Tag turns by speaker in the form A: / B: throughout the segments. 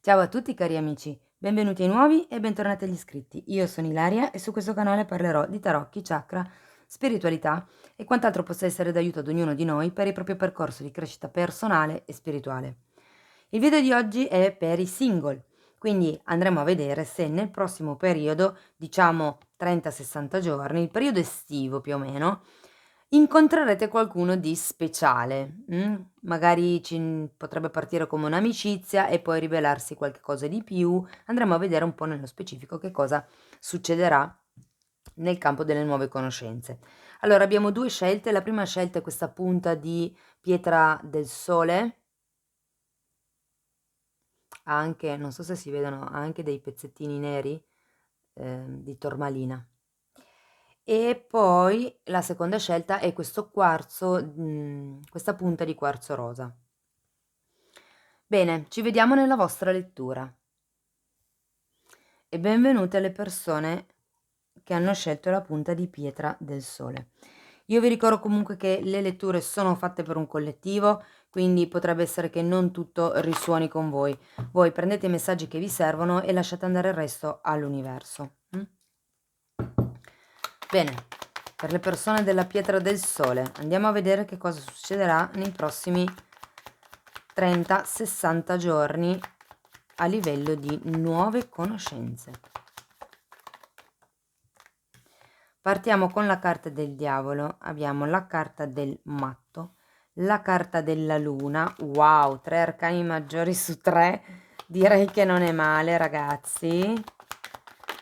A: Ciao a tutti cari amici, benvenuti ai nuovi e bentornati agli iscritti. Io sono Ilaria e su questo canale parlerò di tarocchi, chakra, spiritualità e quant'altro possa essere d'aiuto ad ognuno di noi per il proprio percorso di crescita personale e spirituale. Il video di oggi è per i single, quindi andremo a vedere se nel prossimo periodo, diciamo 30-60 giorni, il periodo estivo più o meno, incontrerete qualcuno di speciale, magari potrebbe partire come un'amicizia e poi rivelarsi qualcosa di più. Andremo a vedere un po' nello specifico che cosa succederà nel campo delle nuove conoscenze. Allora abbiamo 2 scelte, la prima scelta è questa punta di pietra del sole, ha anche non so se si vedono, ha anche dei pezzettini neri, di tormalina. E poi la seconda scelta è questo quarzo, questa punta di quarzo rosa. Bene, ci vediamo nella vostra lettura. E benvenute alle persone che hanno scelto la punta di pietra del sole. Io vi ricordo comunque che le letture sono fatte per un collettivo, quindi potrebbe essere che non tutto risuoni con voi. Voi prendete i messaggi che vi servono e lasciate andare il resto all'universo. Bene, per le persone della pietra del sole, andiamo a vedere che cosa succederà nei prossimi 30-60 giorni a livello di nuove conoscenze. Partiamo con la carta del diavolo, abbiamo la carta del matto, la carta della luna, wow, 3 arcani maggiori su 3, direi che non è male ragazzi.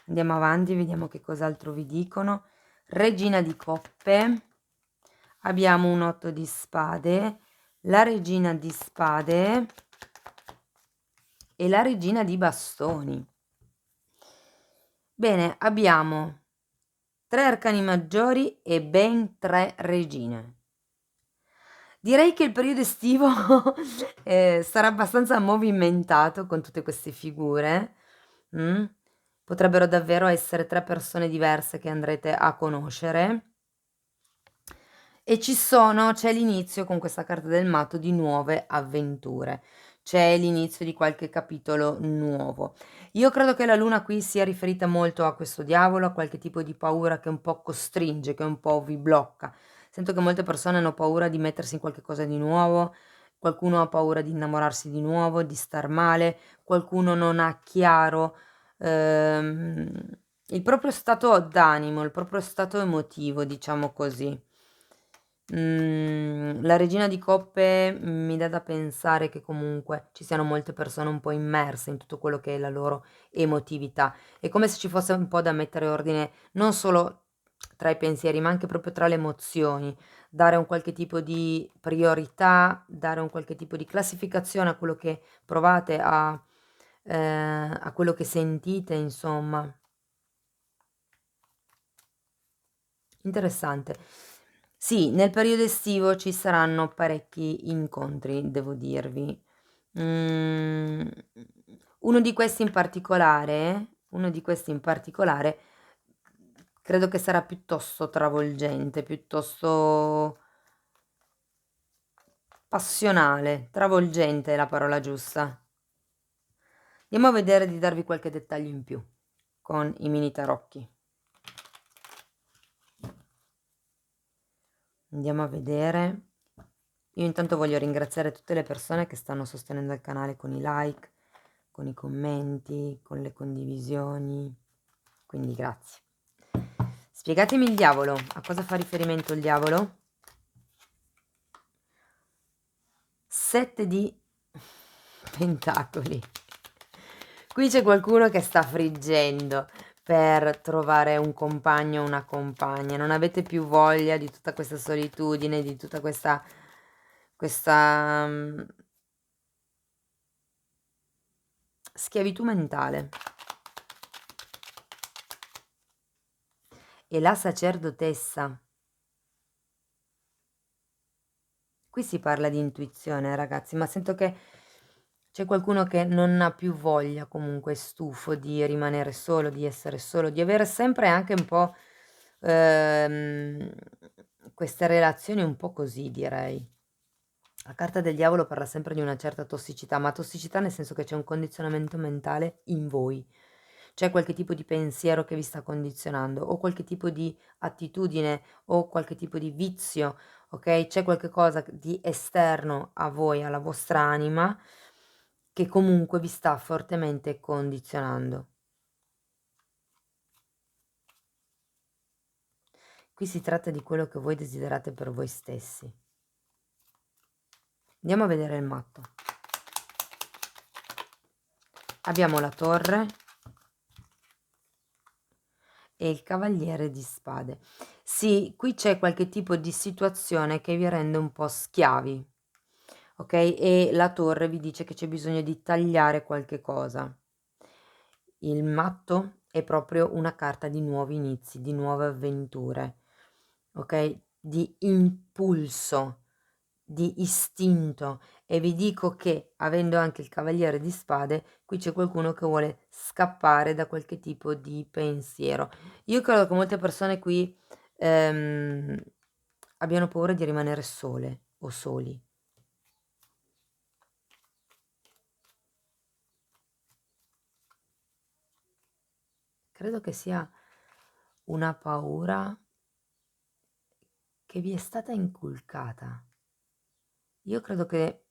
A: Andiamo avanti, vediamo che cos'altro vi dicono. Regina di coppe, abbiamo un 8 di spade, la regina di spade e la regina di bastoni. Bene, abbiamo 3 arcani maggiori e ben 3 regine. Direi che il periodo estivo sarà abbastanza movimentato con tutte queste figure. Potrebbero davvero essere 3 persone diverse che andrete a conoscere. E c'è l'inizio con questa carta del matto di nuove avventure. C'è l'inizio di qualche capitolo nuovo. Io credo che la luna qui sia riferita molto a questo diavolo, a qualche tipo di paura che un po' costringe, che un po' vi blocca. Sento che molte persone hanno paura di mettersi in qualche cosa di nuovo, qualcuno ha paura di innamorarsi di nuovo, di star male, qualcuno non ha chiaro ehm, il proprio stato d'animo, il proprio stato emotivo, diciamo così. La regina di coppe mi dà da pensare che comunque ci siano molte persone un po' immerse in tutto quello che è la loro emotività. È come se ci fosse un po' da mettere ordine non solo tra i pensieri, ma anche proprio tra le emozioni, dare un qualche tipo di priorità, dare un qualche tipo di classificazione a quello che provate, a quello che sentite, insomma. Interessante. Sì, nel periodo estivo ci saranno parecchi incontri, devo dirvi. Mhmm, uno di questi in particolare credo che sarà piuttosto travolgente, piuttosto passionale. Travolgente è la parola giusta. Andiamo a vedere di darvi qualche dettaglio in più con i mini tarocchi. Andiamo a vedere. Io intanto voglio ringraziare tutte le persone che stanno sostenendo il canale con i like, con i commenti, con le condivisioni, quindi grazie. Spiegatemi il diavolo, a cosa fa riferimento il diavolo? 7 di pentacoli. Qui c'è qualcuno che sta friggendo per trovare un compagno o una compagna. Non avete più voglia di tutta questa solitudine, di tutta questa schiavitù mentale. E la sacerdotessa. Qui si parla di intuizione, ragazzi, ma sento che c'è qualcuno che non ha più voglia, comunque è stufo di rimanere solo, di essere solo, di avere sempre anche un po' queste relazioni un po' così, direi. La carta del diavolo parla sempre di una certa tossicità, ma tossicità nel senso che c'è un condizionamento mentale in voi. C'è qualche tipo di pensiero che vi sta condizionando, o qualche tipo di attitudine, o qualche tipo di vizio, ok? C'è qualche cosa di esterno a voi, alla vostra anima, che comunque vi sta fortemente condizionando. Qui si tratta di quello che voi desiderate per voi stessi. Andiamo a vedere il matto. Abbiamo la torre e il cavaliere di spade. Sì, qui c'è qualche tipo di situazione che vi rende un po' schiavi, ok? E la torre vi dice che c'è bisogno di tagliare qualche cosa. Il matto è proprio una carta di nuovi inizi, di nuove avventure, ok? Di impulso, di istinto. E vi dico che, avendo anche il cavaliere di spade, qui c'è qualcuno che vuole scappare da qualche tipo di pensiero. Io credo che molte persone qui ehm, abbiano paura di rimanere sole o soli. Credo che sia una paura che vi è stata inculcata. Io credo che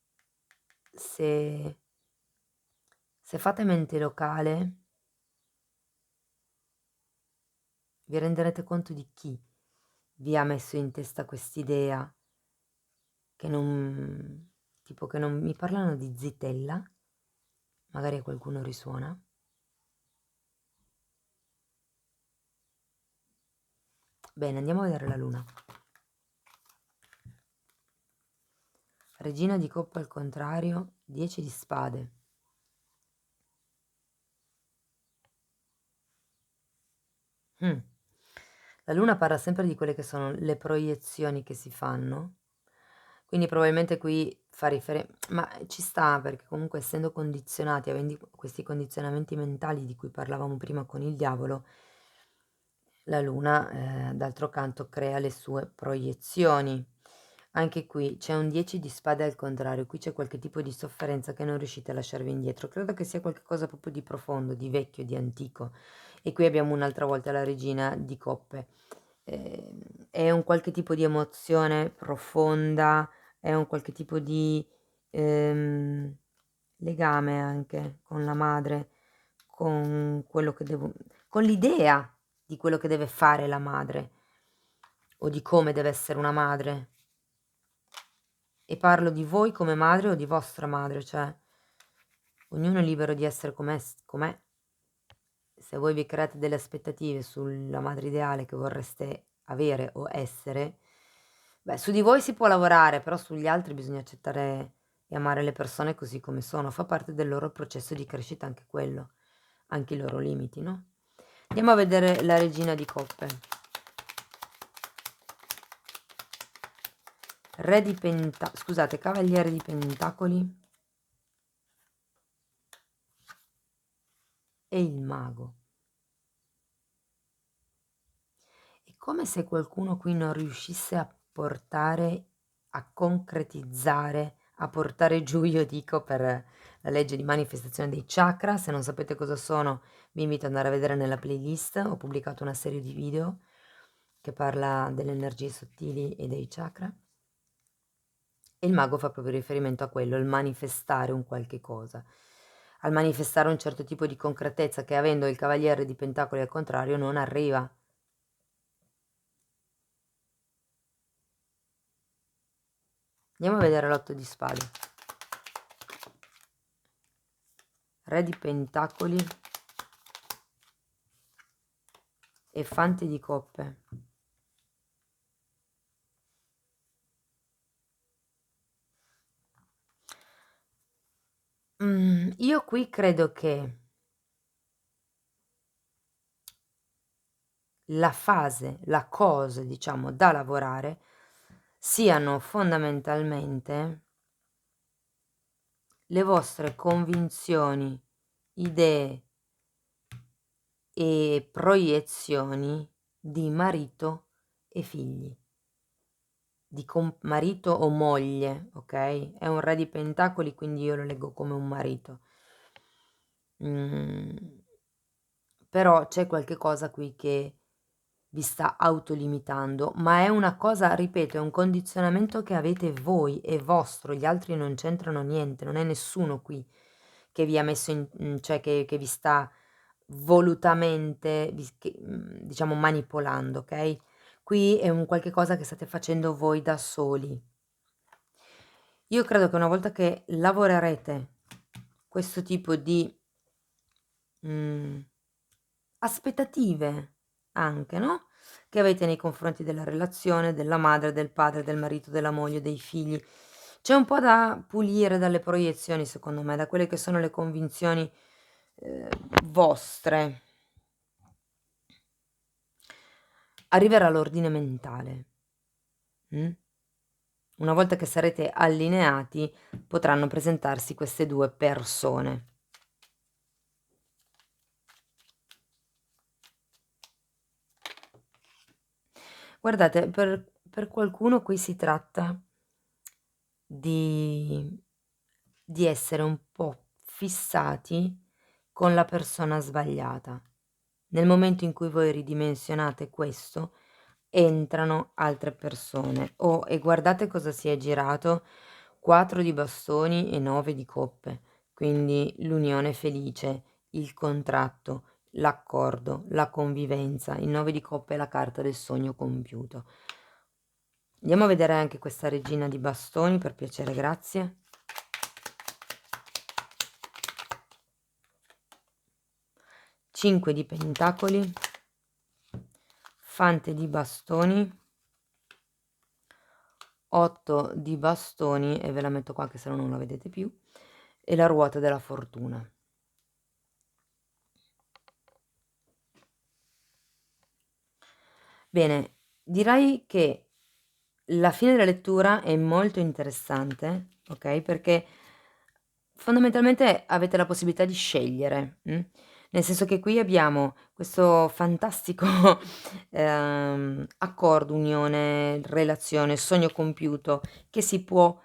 A: se, se fate mente locale vi renderete conto di chi vi ha messo in testa quest'idea che non, tipo che non mi parlano di zitella, magari a qualcuno risuona. Bene, andiamo a vedere la luna. Regina di coppe al contrario, 10 di spade. La luna parla sempre di quelle che sono le proiezioni che si fanno, quindi probabilmente qui fa riferimento, ma ci sta perché comunque essendo condizionati, avendo questi condizionamenti mentali di cui parlavamo prima con il diavolo, la luna d'altro canto crea le sue proiezioni. Anche qui c'è un 10 di spade al contrario, qui c'è qualche tipo di sofferenza che non riuscite a lasciarvi indietro. Credo che sia qualcosa proprio di profondo, di vecchio, di antico. E qui abbiamo un'altra volta la regina di coppe. È un qualche tipo di emozione profonda, è un qualche tipo di ehm, legame anche con la madre, con quello che devo, con l'idea di quello che deve fare la madre o di come deve essere una madre. E parlo di voi come madre o di vostra madre, cioè ognuno è libero di essere com'è. Se voi vi create delle aspettative sulla madre ideale che vorreste avere o essere, beh, su di voi si può lavorare, però sugli altri bisogna accettare e amare le persone così come sono. Fa parte del loro processo di crescita anche quello, anche i loro limiti, no? Andiamo a vedere la regina di coppe. Scusate, cavaliere di pentacoli e il mago. È come se qualcuno qui non riuscisse a portare, a concretizzare, a portare giù, io dico, per la legge di manifestazione dei chakra. Se non sapete cosa sono, vi invito ad andare a vedere nella playlist. Ho pubblicato una serie di video che parla delle energie sottili e dei chakra. E il mago fa proprio riferimento a quello, il manifestare un qualche cosa, al manifestare un certo tipo di concretezza che avendo il cavaliere di pentacoli al contrario non arriva. Andiamo a vedere l'otto di spade. Re di pentacoli e fante di coppe. Io qui credo che la fase, la cosa, diciamo, da lavorare siano fondamentalmente le vostre convinzioni, idee e proiezioni di marito e figli, di marito o moglie, ok? È un re di pentacoli, quindi io lo leggo come un marito. Però c'è qualche cosa qui che vi sta autolimitando, ma è una cosa, ripeto, è un condizionamento che avete voi, è vostro, gli altri non c'entrano niente, non è nessuno qui che vi ha messo cioè che vi sta volutamente, diciamo, manipolando, ok? Qui è un qualche cosa che state facendo voi da soli. Io credo che una volta che lavorerete questo tipo di aspettative anche, no, che avete nei confronti della relazione, della madre, del padre, del marito, della moglie, dei figli. C'è un po' da pulire dalle proiezioni, secondo me, da quelle che sono le convinzioni vostre. Arriverà l'ordine mentale. Una volta che sarete allineati, potranno presentarsi queste due persone. Guardate, per qualcuno qui si tratta di essere un po' fissati con la persona sbagliata. Nel momento in cui voi ridimensionate questo, entrano altre persone. Oh, e guardate cosa si è girato: 4 di bastoni e 9 di coppe. Quindi l'unione felice, il contratto, l'accordo, la convivenza. Il 9 di coppe è la carta del sogno compiuto. Andiamo a vedere anche questa regina di bastoni, per piacere, grazie. 5 di pentacoli, fante di bastoni, 8 di bastoni, e ve la metto qua che se no non la vedete più, e la ruota della fortuna. Bene, direi che la fine della lettura è molto interessante, ok? Perché fondamentalmente avete la possibilità di scegliere, nel senso che qui abbiamo questo fantastico accordo, unione, relazione, sogno compiuto che si può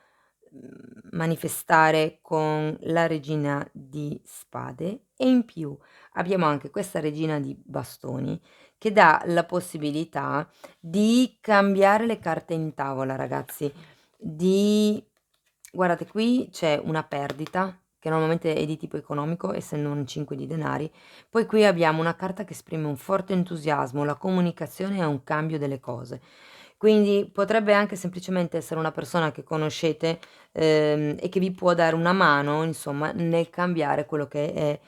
A: manifestare con la regina di spade, e in più abbiamo anche questa regina di bastoni che dà la possibilità di cambiare le carte in tavola, ragazzi. Guardate, qui c'è una perdita che normalmente è di tipo economico, essendo un 5 di denari. Poi qui abbiamo una carta che esprime un forte entusiasmo, la comunicazione e un cambio delle cose. Quindi potrebbe anche semplicemente essere una persona che conoscete, e che vi può dare una mano, insomma, nel cambiare quello che è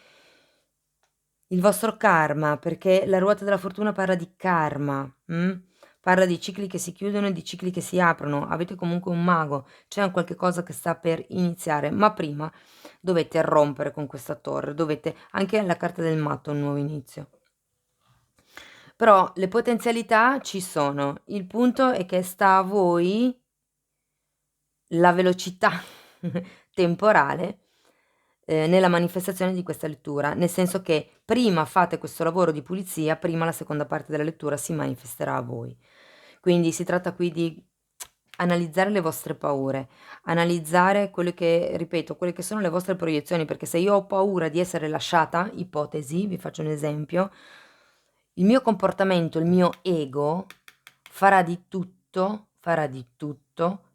A: il vostro karma, perché la ruota della fortuna parla di karma, parla di cicli che si chiudono e di cicli che si aprono. Avete comunque un mago, c'è un qualche cosa che sta per iniziare, ma prima dovete rompere con questa torre, dovete anche la carta del matto, un nuovo inizio. Però le potenzialità ci sono, il punto è che sta a voi la velocità temporale nella manifestazione di questa lettura, nel senso che prima fate questo lavoro di pulizia, prima la seconda parte della lettura si manifesterà a voi. Quindi si tratta qui di analizzare le vostre paure, analizzare quelle che, ripeto, quelle che sono le vostre proiezioni, perché se io ho paura di essere lasciata, ipotesi, vi faccio un esempio, il mio comportamento, il mio ego farà di tutto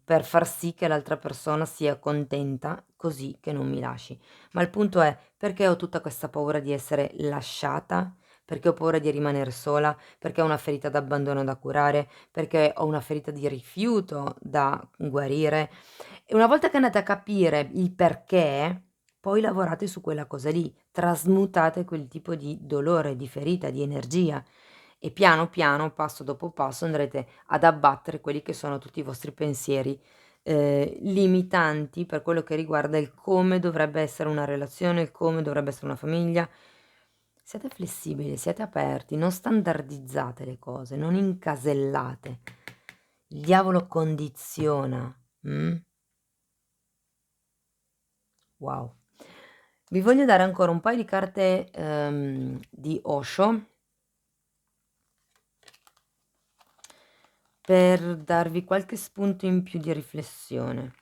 A: per far sì che l'altra persona sia contenta, così che non mi lasci. Ma il punto è: perché ho tutta questa paura di essere lasciata? Perché ho paura di rimanere sola? Perché ho una ferita d'abbandono da curare? Perché ho una ferita di rifiuto da guarire? E una volta che andate a capire il perché, poi lavorate su quella cosa lì, trasmutate quel tipo di dolore, di ferita, di energia, e piano piano, passo dopo passo, andrete ad abbattere quelli che sono tutti i vostri pensieri limitanti per quello che riguarda il come dovrebbe essere una relazione, il come dovrebbe essere una famiglia. Siate flessibili, siate aperti, non standardizzate le cose, non incasellate. Il diavolo condiziona. Wow. Vi voglio dare ancora un paio di carte di Osho. per darvi qualche spunto in più di riflessione.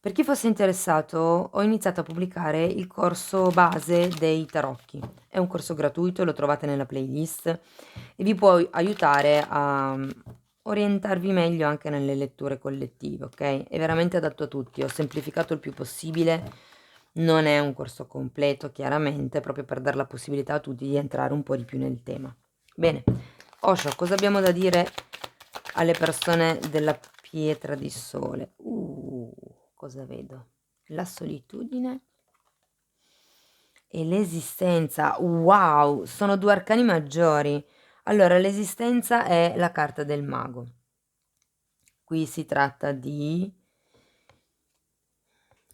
A: Per chi fosse interessato, ho iniziato a pubblicare il corso base dei tarocchi. È un corso gratuito, lo trovate nella playlist e vi può aiutare a orientarvi meglio anche nelle letture collettive, ok? È veramente adatto a tutti, ho semplificato il più possibile, non è un corso completo chiaramente, proprio per dare la possibilità a tutti di entrare un po' di più nel tema. Bene, Osho, cosa abbiamo da dire alle persone della pietra di sole? Cosa vedo? La solitudine e l'esistenza. Wow, sono 2 arcani maggiori. Allora, l'esistenza è la carta del mago. Qui si tratta di,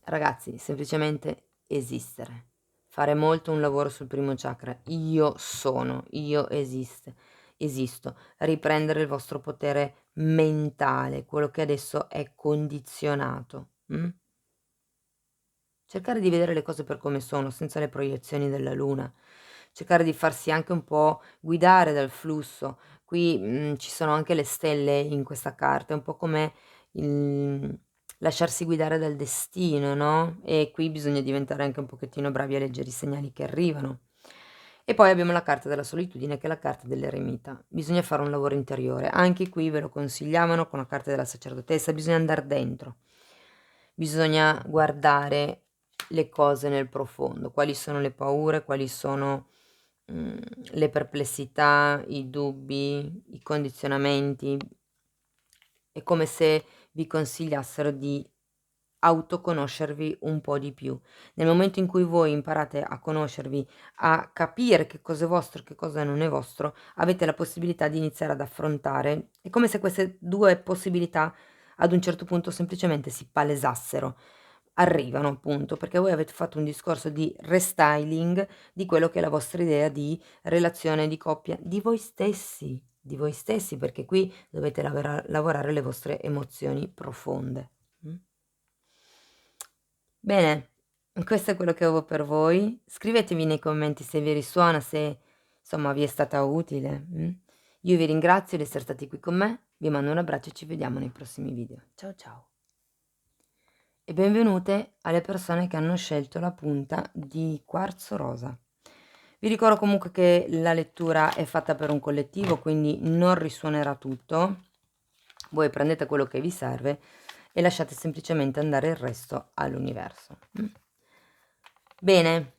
A: ragazzi, semplicemente esistere. Fare molto un lavoro sul primo chakra. Io sono, io esisto. Riprendere il vostro potere mentale, quello che adesso è condizionato. Cercare di vedere le cose per come sono, senza le proiezioni della luna. Cercare di farsi anche un po' guidare dal flusso. Qui ci sono anche le stelle in questa carta, è un po' come il lasciarsi guidare dal destino, no? E qui bisogna diventare anche un pochettino bravi a leggere i segnali che arrivano. E poi abbiamo la carta della solitudine, che è la carta dell'eremita. Bisogna fare un lavoro interiore. Anche qui ve lo consigliavano con la carta della sacerdotessa, bisogna andare dentro. Bisogna guardare le cose nel profondo, quali sono le paure, quali sono le perplessità, i dubbi, i condizionamenti. È come se vi consigliassero di autoconoscervi un po' di più. Nel momento in cui voi imparate a conoscervi, a capire che cosa è vostro e che cosa non è vostro, avete la possibilità di iniziare ad affrontare. È come se queste 2 possibilità ad un certo punto semplicemente si palesassero. Arrivano appunto, perché voi avete fatto un discorso di restyling di quello che è la vostra idea di relazione, di coppia, di voi stessi, perché qui dovete lavorare le vostre emozioni profonde. Bene, questo è quello che avevo per voi. Scrivetemi nei commenti se vi risuona, se insomma vi è stata utile. Io vi ringrazio di essere stati qui con me, vi mando un abbraccio e ci vediamo nei prossimi video. Ciao ciao! E benvenute alle persone che hanno scelto la punta di quarzo rosa. Vi ricordo comunque che la lettura è fatta per un collettivo, quindi non risuonerà tutto. Voi prendete quello che vi serve e lasciate semplicemente andare il resto all'universo. Bene,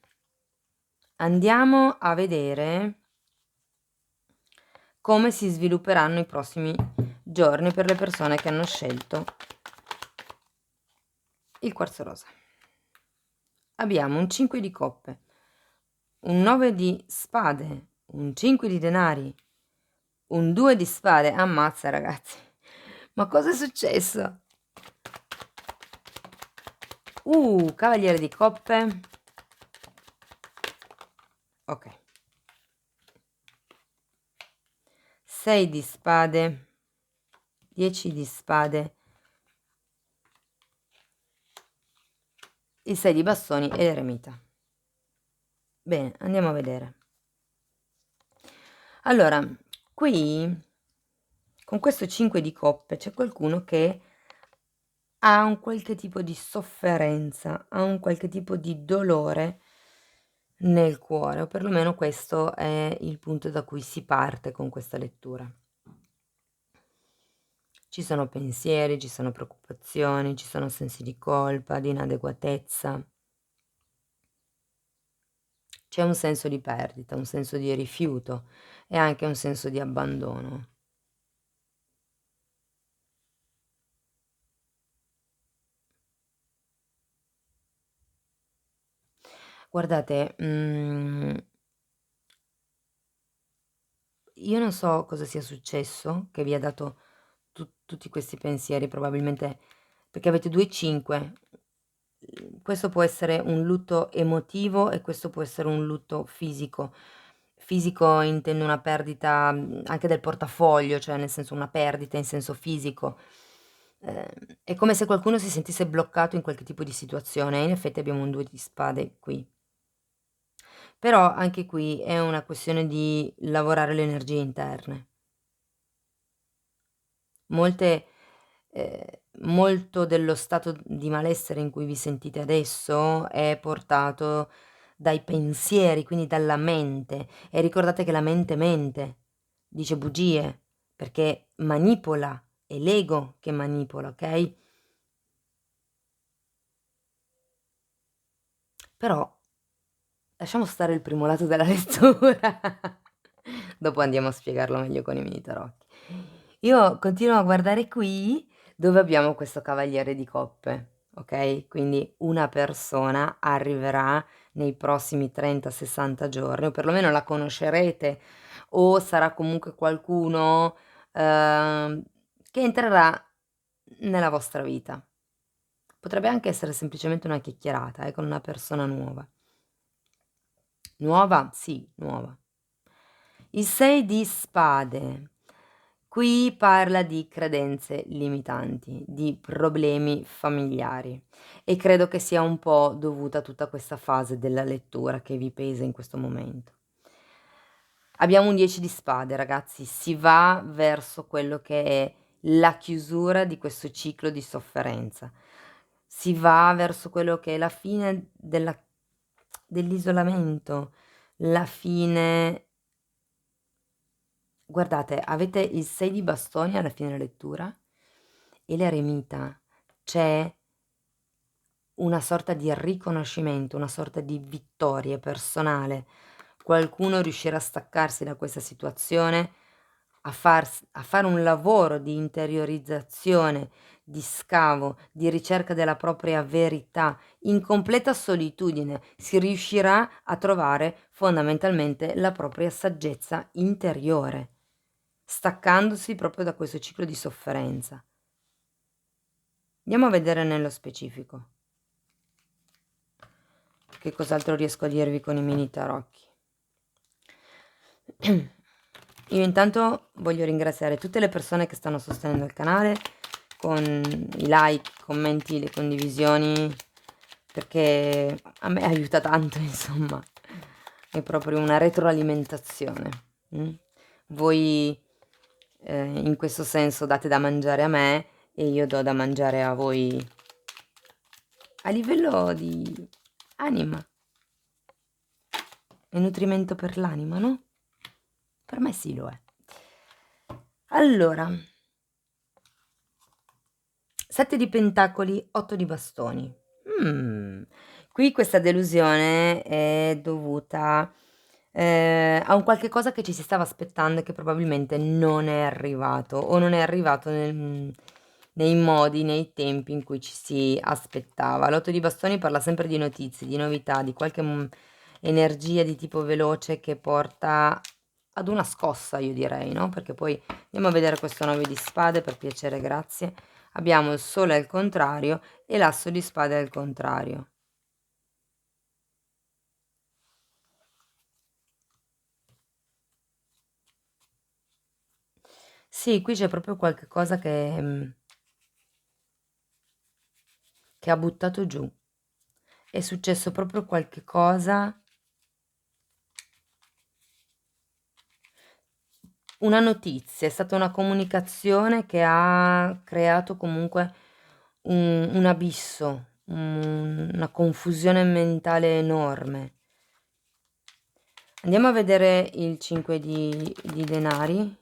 A: andiamo a vedere come si svilupperanno i prossimi giorni per le persone che hanno scelto il quarzo rosa. Abbiamo un 5 di coppe, un 9 di spade, un 5 di denari, un 2 di spade. Ammazza, ragazzi, ma cosa è successo? Cavaliere di coppe. Ok, 6 di spade, 10 di spade, il 6 di bastoni e l'eremita. Bene, andiamo a vedere. Allora, qui con questo 5 di coppe c'è qualcuno che ha un qualche tipo di sofferenza, ha un qualche tipo di dolore nel cuore, o perlomeno questo è il punto da cui si parte con questa lettura. Ci sono pensieri, ci sono preoccupazioni, ci sono sensi di colpa, di inadeguatezza. C'è un senso di perdita, un senso di rifiuto e anche un senso di abbandono. Guardate, io non so cosa sia successo che vi ha dato tutti questi pensieri, probabilmente perché avete 2 5. Questo può essere un lutto emotivo e questo può essere un lutto fisico. Fisico intendo una perdita, anche del portafoglio, cioè nel senso una perdita in senso fisico. È come se qualcuno si sentisse bloccato in qualche tipo di situazione e in effetti abbiamo un 2 di spade qui. Però anche qui è una questione di lavorare le energie interne. Molte molto dello stato di malessere in cui vi sentite adesso è portato dai pensieri, quindi dalla mente. E ricordate che la mente mente, dice bugie, perché manipola, è l'ego che manipola, okay? Però lasciamo stare il primo lato della lettura. Dopo andiamo a spiegarlo meglio con i mini tarocchi. Io continuo a guardare qui dove abbiamo questo cavaliere di coppe, ok? Quindi una persona arriverà nei prossimi 30-60 giorni, o perlomeno la conoscerete, o sarà comunque qualcuno che entrerà nella vostra vita. Potrebbe anche essere semplicemente una chiacchierata, con una persona nuova. Nuova? Sì, nuova. Il 6 di spade. Qui parla di credenze limitanti, di problemi familiari e credo che sia un po' dovuta a tutta questa fase della lettura che vi pesa in questo momento. Abbiamo un 10 di spade, ragazzi, si va verso quello che è la chiusura di questo ciclo di sofferenza. Si va verso quello che è la fine dell'isolamento, la fine. Guardate, avete il 6 di bastoni alla fine della lettura e l'eremita. C'è una sorta di riconoscimento, una sorta di vittoria personale. Qualcuno riuscirà a staccarsi da questa situazione, a fare un lavoro di interiorizzazione, di scavo, di ricerca della propria verità, in completa solitudine. Si riuscirà a trovare fondamentalmente la propria saggezza interiore, staccandosi proprio da questo ciclo di sofferenza. Andiamo a vedere nello specifico. Che cos'altro riesco a dirvi con i mini tarocchi? Io intanto voglio ringraziare tutte le persone che stanno sostenendo il canale con i like, i commenti, le condivisioni, perché a me aiuta tanto, insomma, è proprio una retroalimentazione. Voi in questo senso date da mangiare a me e io do da mangiare a voi a livello di anima e nutrimento per l'anima, no? Per me sì lo è. Allora, 7 di pentacoli, 8 di bastoni. Qui questa delusione è dovuta a un qualche cosa che ci si stava aspettando e che probabilmente non è arrivato o non è arrivato nei modi, nei tempi in cui ci si aspettava. L'8 di bastoni parla sempre di notizie, di novità, di qualche energia di tipo veloce che porta ad una scossa, io direi, no? Perché poi andiamo a vedere questo 9 di spade, per piacere, grazie. Abbiamo il sole al contrario e l'asso di spade al contrario. Sì, qui c'è proprio qualche cosa che ha buttato giù. È successo proprio qualche cosa, una notizia, è stata una comunicazione che ha creato comunque un abisso, una confusione mentale enorme. Andiamo a vedere il 5 di denari.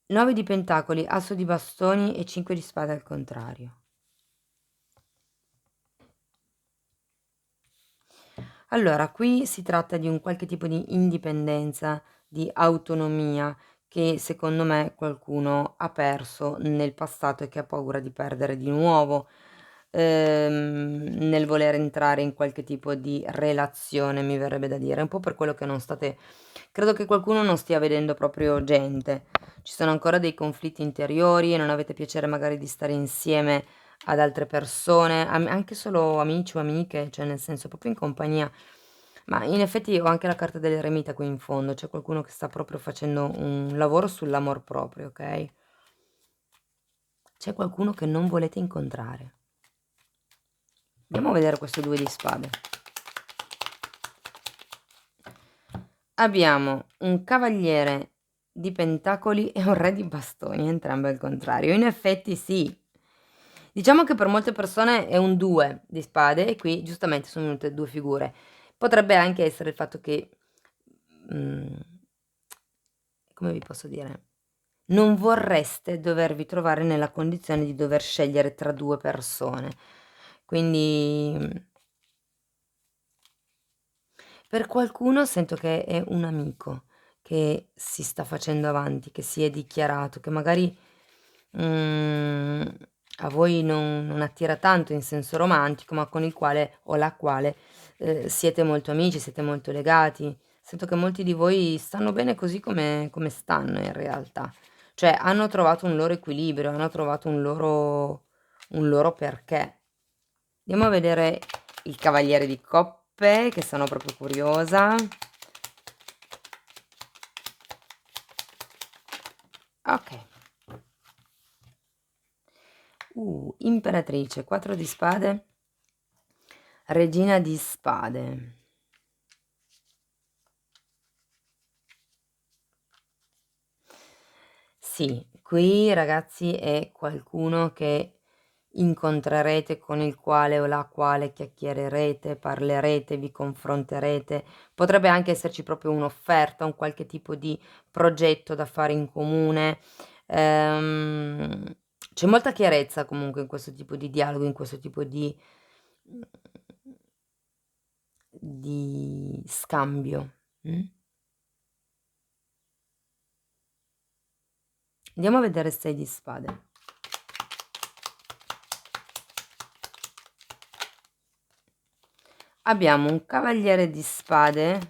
A: Nove di pentacoli, asso di bastoni e 5 di spade al contrario. Allora, qui si tratta di un qualche tipo di indipendenza, di autonomia che secondo me qualcuno ha perso nel passato e che ha paura di perdere di nuovo, nel voler entrare in qualche tipo di relazione, mi verrebbe da dire, un po' per quello che non state, credo che qualcuno non stia vedendo proprio gente, ci sono ancora dei conflitti interiori e non avete piacere magari di stare insieme ad altre persone, anche solo amici o amiche, cioè nel senso proprio in compagnia, Ma in effetti ho anche la carta dell'eremita qui in fondo, c'è qualcuno che sta proprio facendo un lavoro sull'amor proprio, ok? C'è qualcuno che non volete incontrare. Andiamo a vedere questo 2 di spade. Abbiamo un cavaliere di pentacoli e un re di bastoni, entrambi al contrario. In effetti sì. Diciamo che per molte persone è un 2 di spade e qui giustamente sono venute 2 figure. Potrebbe anche essere il fatto che, come vi posso dire, non vorreste dovervi trovare nella condizione di dover scegliere tra 2 persone. Quindi per qualcuno sento che è un amico che si sta facendo avanti, che si è dichiarato, che magari a voi non attira tanto in senso romantico, ma con il quale o la quale siete molto amici, siete molto legati. Sento che molti di voi stanno bene così come stanno in realtà. Cioè hanno trovato un loro equilibrio, hanno trovato un loro perché. Andiamo a vedere il cavaliere di coppe, che sono proprio curiosa. Ok. Imperatrice, 4 di spade, regina di spade. Sì, qui ragazzi è qualcuno che incontrerete, con il quale o la quale chiacchiererete, parlerete, vi confronterete. Potrebbe anche esserci proprio un'offerta, un qualche tipo di progetto da fare in comune. C'è molta chiarezza comunque in questo tipo di dialogo, in questo tipo di scambio. Mm? Andiamo a vedere 6 di spade. Abbiamo un cavaliere di spade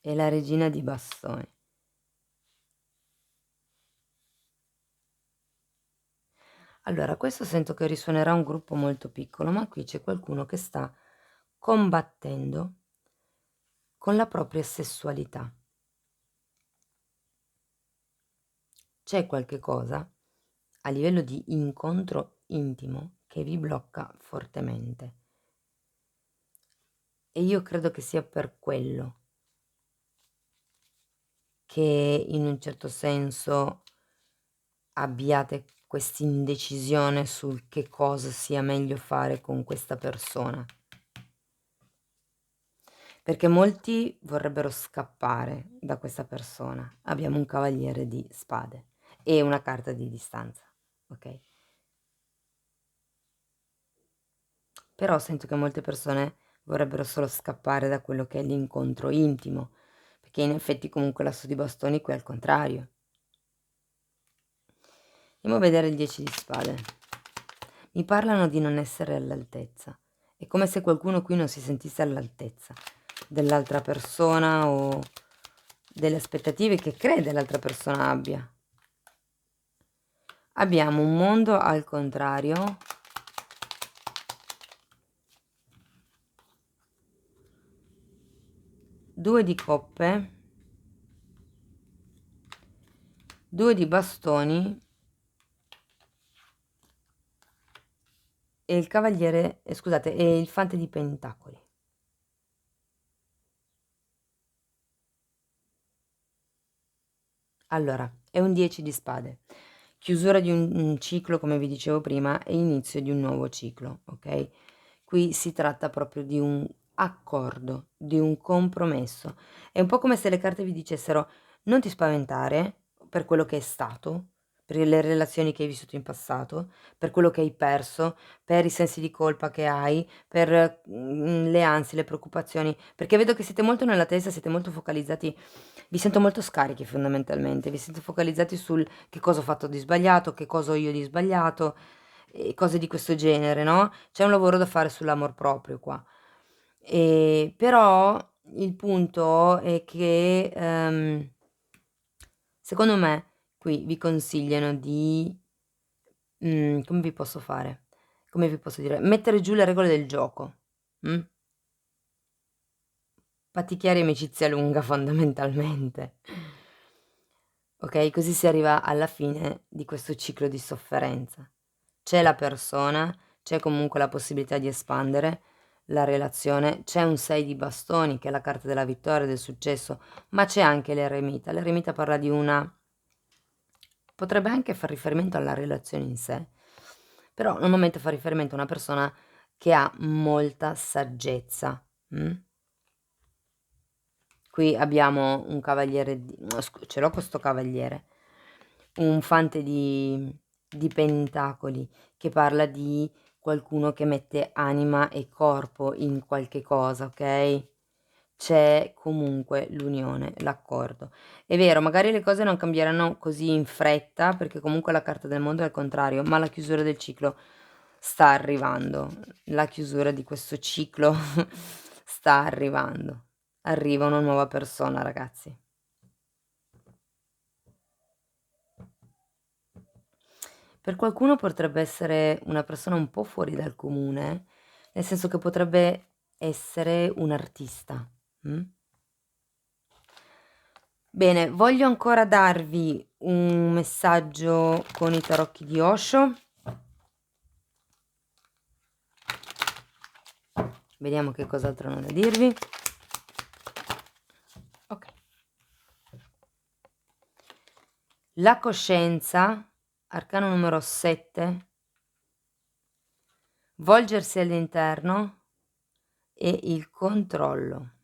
A: e la regina di bastoni. Allora, questo sento che risuonerà un gruppo molto piccolo, ma qui c'è qualcuno che sta combattendo con la propria sessualità. C'è qualche cosa a livello di incontro intimo che vi blocca fortemente. E io credo che sia per quello che in un certo senso abbiate questa indecisione sul che cosa sia meglio fare con questa persona. Perché molti vorrebbero scappare da questa persona. Abbiamo un cavaliere di spade e una carta di distanza, ok? Però sento che molte persone vorrebbero solo scappare da quello che è l'incontro intimo, perché in effetti comunque l'asso di bastoni qui è al contrario. Andiamo a vedere il 10 di spade. Mi parlano di non essere all'altezza. È come se qualcuno qui non si sentisse all'altezza dell'altra persona o delle aspettative che crede l'altra persona abbia. Abbiamo un mondo al contrario. Due di coppe, 2 di bastoni e il cavaliere, scusate, e il fante di pentacoli. Allora, è un 10 di spade. Chiusura di un ciclo, come vi dicevo prima, e inizio di un nuovo ciclo, ok? Qui si tratta proprio di un accordo, di un compromesso. È un po' come se le carte vi dicessero non ti spaventare per quello che è stato, per le relazioni che hai vissuto in passato, per quello che hai perso, per i sensi di colpa che hai, per le ansie, le preoccupazioni, perché vedo che siete molto nella testa, siete molto focalizzati, vi sento molto scarichi fondamentalmente, vi siete focalizzati sul che cosa ho fatto di sbagliato, che cosa ho io di sbagliato e cose di questo genere, no? C'è un lavoro da fare sull'amor proprio qua. Però il punto è che secondo me qui vi consigliano di come vi posso fare? come vi posso dire, mettere giù le regole del gioco. Paticchiare amicizia lunga fondamentalmente. Ok, così si arriva alla fine di questo ciclo di sofferenza. C'è la persona, c'è comunque la possibilità di espandere la relazione, c'è un 6 di bastoni che è la carta della vittoria, del successo, ma c'è anche l'eremita. L'eremita parla di una... potrebbe anche far riferimento alla relazione in sé, però normalmente fa riferimento a una persona che ha molta saggezza. Qui abbiamo un cavaliere, ce l'ho questo cavaliere, un fante di pentacoli che parla di qualcuno che mette anima e corpo in qualche cosa, ok? C'è comunque l'unione, l'accordo. È vero, magari le cose non cambieranno così in fretta, perché comunque la carta del mondo è al contrario, ma la chiusura del ciclo sta arrivando. La chiusura di questo ciclo sta arrivando. Arriva una nuova persona, ragazzi. Per qualcuno potrebbe essere una persona un po' fuori dal comune, nel senso che potrebbe essere un artista. Bene, voglio ancora darvi un messaggio con i tarocchi di Osho. Vediamo che cos'altro hanno da dirvi. Ok. La coscienza, arcano numero 7, volgersi all'interno e il controllo.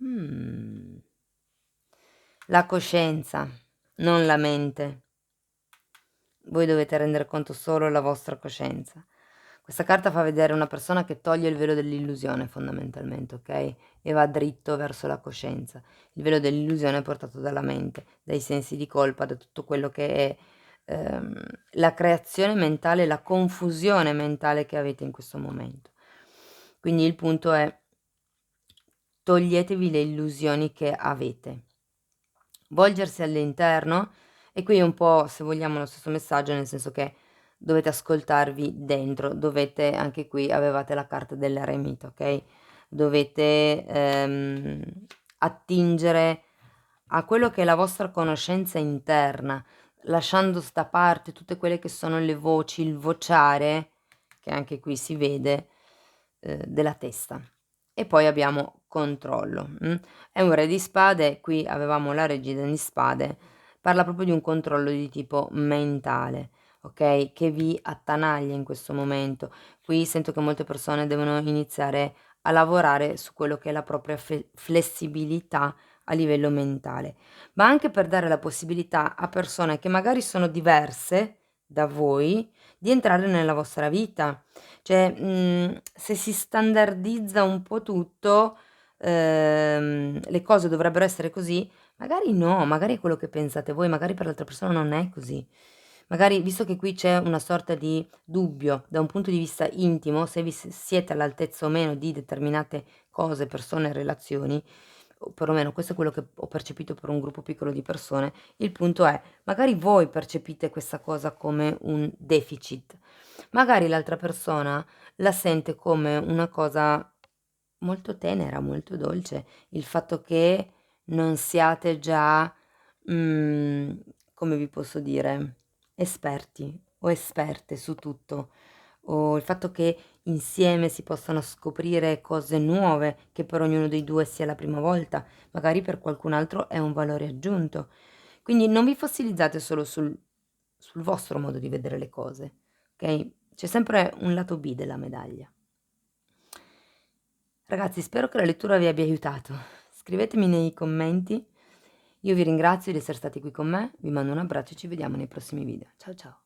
A: La coscienza, non la mente. Voi dovete rendere conto solo alla vostra coscienza. Questa carta fa vedere una persona che toglie il velo dell'illusione fondamentalmente, ok? E va dritto verso la coscienza. Il velo dell'illusione è portato dalla mente, dai sensi di colpa, da tutto quello che è la creazione mentale, la confusione mentale che avete in questo momento. Quindi il punto è: toglietevi le illusioni che avete. Volgersi all'interno, e qui è un po', se vogliamo, lo stesso messaggio, nel senso che dovete ascoltarvi dentro, dovete, anche qui avevate la carta dell'eremita, ok? Dovete attingere a quello che è la vostra conoscenza interna, lasciando sta parte tutte quelle che sono le voci, il vociare, che anche qui si vede, della testa. E poi abbiamo controllo. È un re di spade, qui avevamo la regina di spade, parla proprio di un controllo di tipo mentale, ok? Che vi attanaglia in questo momento. Qui sento che molte persone devono iniziare a lavorare su quello che è la propria flessibilità a livello mentale, ma anche per dare la possibilità a persone che magari sono diverse da voi di entrare nella vostra vita. Cioè, se si standardizza un po' tutto, le cose dovrebbero essere così, magari no, magari è quello che pensate voi, magari per l'altra persona non è così. Magari, visto che qui c'è una sorta di dubbio da un punto di vista intimo, se vi siete all'altezza o meno di determinate cose, persone, relazioni, o perlomeno questo è quello che ho percepito per un gruppo piccolo di persone, il punto è, magari voi percepite questa cosa come un deficit, magari l'altra persona la sente come una cosa molto tenera, molto dolce, il fatto che non siate già, come vi posso dire, esperti o esperte su tutto, o il fatto che insieme si possano scoprire cose nuove, che per ognuno dei due sia la prima volta, magari per qualcun altro è un valore aggiunto. Quindi non vi fossilizzate solo sul vostro modo di vedere le cose, ok? C'è sempre un lato B della medaglia. Ragazzi, spero che la lettura vi abbia aiutato. Scrivetemi nei commenti. Io vi ringrazio di essere stati qui con me, vi mando un abbraccio e ci vediamo nei prossimi video. Ciao ciao!